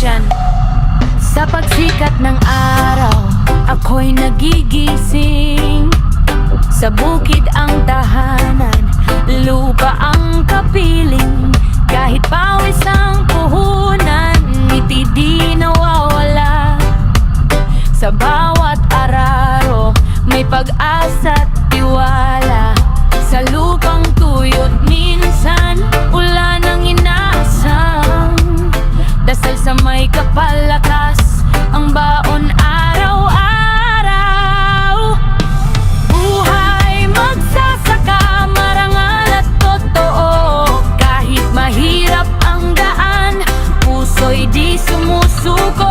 Production. Sa pagsikat ng araw, ako'y nagigising. Sa bukid ang tahanan, lupa ang kapiling. Kahit pawis ang puhunan, ngiti di nawawala. Sa bawat araro, may pag-asa't tiwala. Sa lupang tuyot minsan, ulan ang inaasam. Dasal sa may kapalakas, ang baon araw-araw. Buhay magsasaka, marangal at totoo. Kahit mahirap ang daan, puso'y di sumusuko.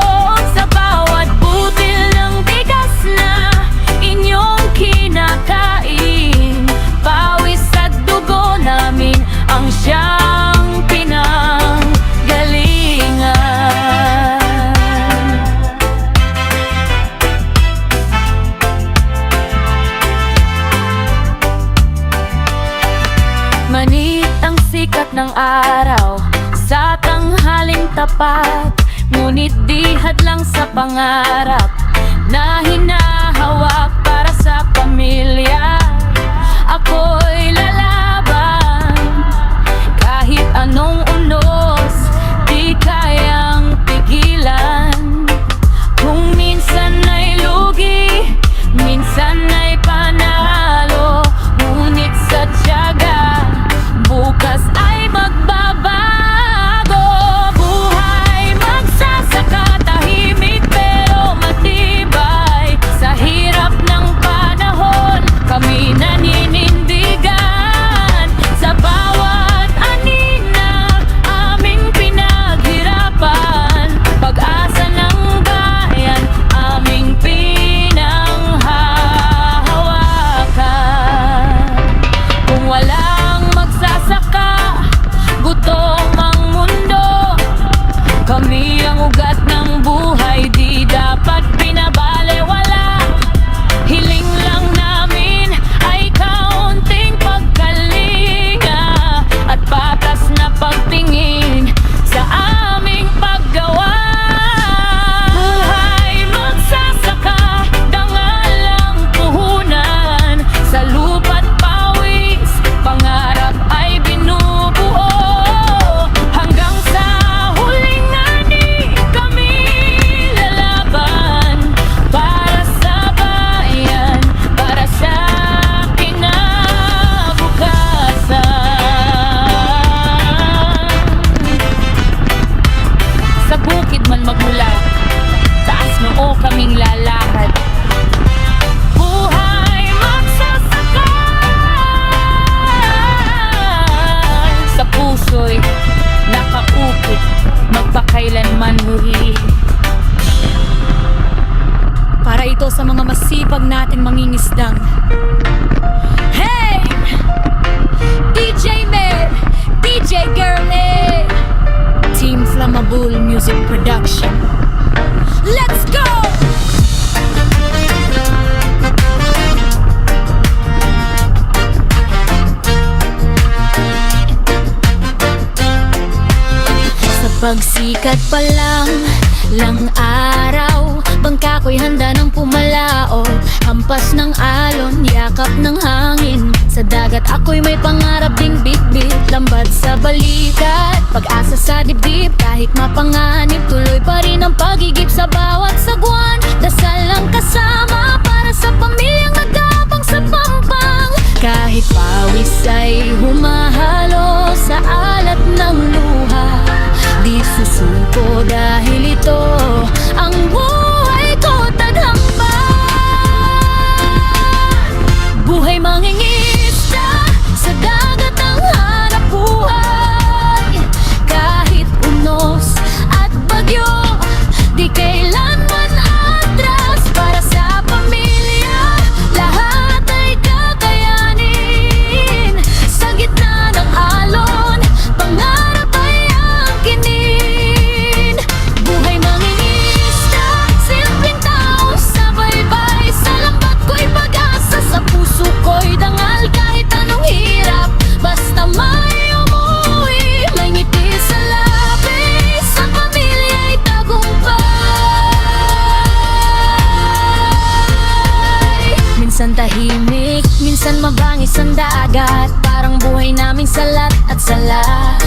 Sa bawat butil ng bigas na inyong kinakain, pawis at dugo namin ang siyang pinanggalingan. Manit ang sikat ng araw sa tanghaling tapat, ngunit di hadlang sa pangarap na hinahawak para sa pamilya. Ako'y lalaban kahit anong unos, di kayang pigilan. Kung minsan ay lugi, minsan ay panalo, ngunit sa tiyaga, bukas ay magbabago. Buhay magsasaka, tahimik pero matibay. Sa hirap ng panahon, kami naninindigan. Sa bawat anina, aming pinaghirapan. Pag-asa ng bayan, aming pinanghahawakan. Kung walang magsasaka, gutom ang mundo. Kami ang ugat ng buhay, di dapat binabalewala. Hiling lang namin ay kaunting pagkalinga at patas na pagtingin sa aming paggawa. Buhay magsasaka, dangal ang puhunan. Sa lupa't pawis, pangarap ay binubuo. Hanggang sa huling ani, kami lalaban para sa bayan, para sa kinabukasan. Sa bukid man magmula, taas noo kaming lalakad. Buhay magsasaka, sa puso'y nakaukit, magpakailanman huli. Para ito sa mga masipag nating mangingisdang. Hey! DJ Mer, DJ Girlie, Team Flammable Music Production. Let's go! Sa pagsikat pa lang araw, bangka ko'y handa ng pumalaot. Hampas ng alon, yakap ng hangin. Sa dagat ako'y may pangarap ding bitbit. Lambat sa balikat, pag-asa sa dibdib. Kahit mapanganib, tuloy pa rin ang pagigip sa bawat sagwan. Dasal lang kasama para sa pamilyang nagabang sa pampang. Kahit pawis ay humahalo sa alat ng luha, di susuko dahil ito ang buhay ko taghamba. Buhay mangingisda, sa dagat ang hanap buhay. Kahit unos at bagyo, di minsan tahimik, minsan mabangis ang dagat. Parang buhay naming salat at sala.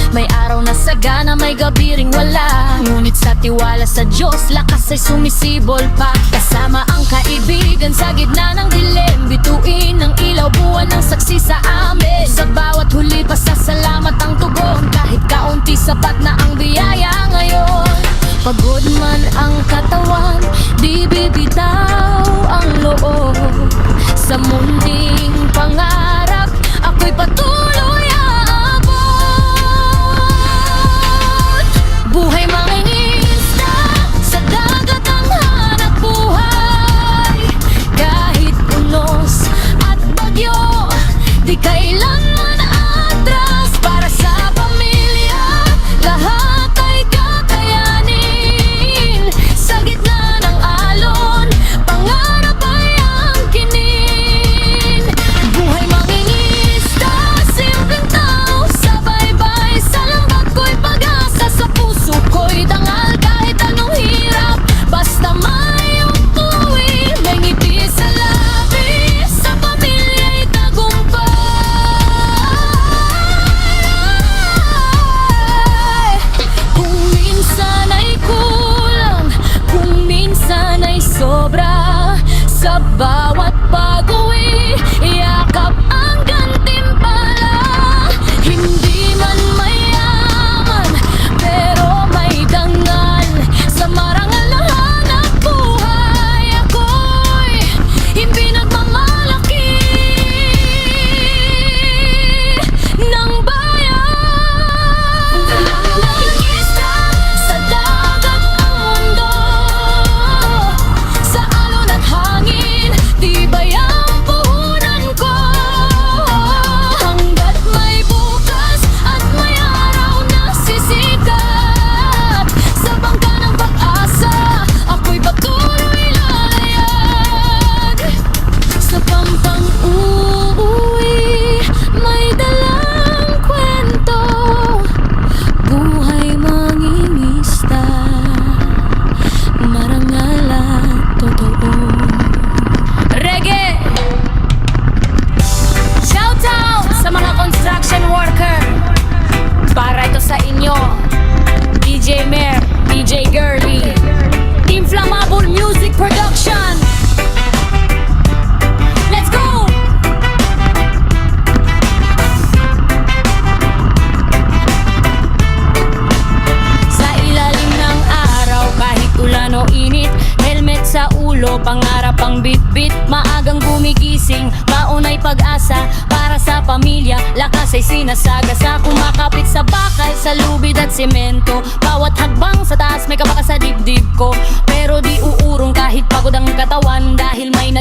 May araw na sagana, may gabi ring wala. Ngunit sa tiwala sa Diyos, lakas ay sumisibol pa. Kasama ang kaibigan sa gitna ng dilim. Bituin ng ilaw, buwan ng saksi sa amin. Sa bawat huli, pasasalamat ang tugon. Kahit kaunti, sapat na ang biyaya ngayon. Pagod man ang katawan, di bibitaw ang loob. Sa munding pangarap, ako'y patuloy aabot. Buhay mangingisda, sa dagat ang hanap buhay. Kahit unos at bagyo, di kailanman atras. Para sa pamilya, lahat ay kakayanin. Sa gitna ng alon, pangarap ay angkinin. Buhay mangingisda, simpleng tao sa baybay. Sa lambat ko'y pag-asa, sa puso ko'y dangal. Kahit anong hirap, basta may uuwi. May ngiti sa labi, sa pamilya'y tagumpay. Kung minsan ay kulang, kung minsan ay sobra, sa bawat pag-uwi, yakap ang gantimpala. Hindi man mayaman, pero may dangal. Sa marangal na hanap buhay, ako'y hindi nagmamalaki ng bayan. Nangista sa dagat ang mundo, sa alon at hangin, tibay ang puhunan ko. Hanggat may bukas at may araw na sisikat, sa bangka ng pag-asa, ako'y patuloy lalayag. Sa pampang uuwi, may dalang kwento. Buhay mangingisda, marangal at totoo. Reggae! Shout out sa mga construction worker. Para ito sa inyo, DJ Mer, DJ Girly, Team Flammable Music Production. Let's go! Sa ilalim ng araw, kahit ulan o init, helmet sa ulo, pangarap ang bit-bit. Maagang gumigising, maunay pag-asa para sa pamilya. Lakas ay sinasagasa, kumakapit sa bakal, sa lubid at semento. Bawat hakbang sa taas, may kabaka sa dibdib ko. Pero di uurong kahit pagod ang katawan, dahil may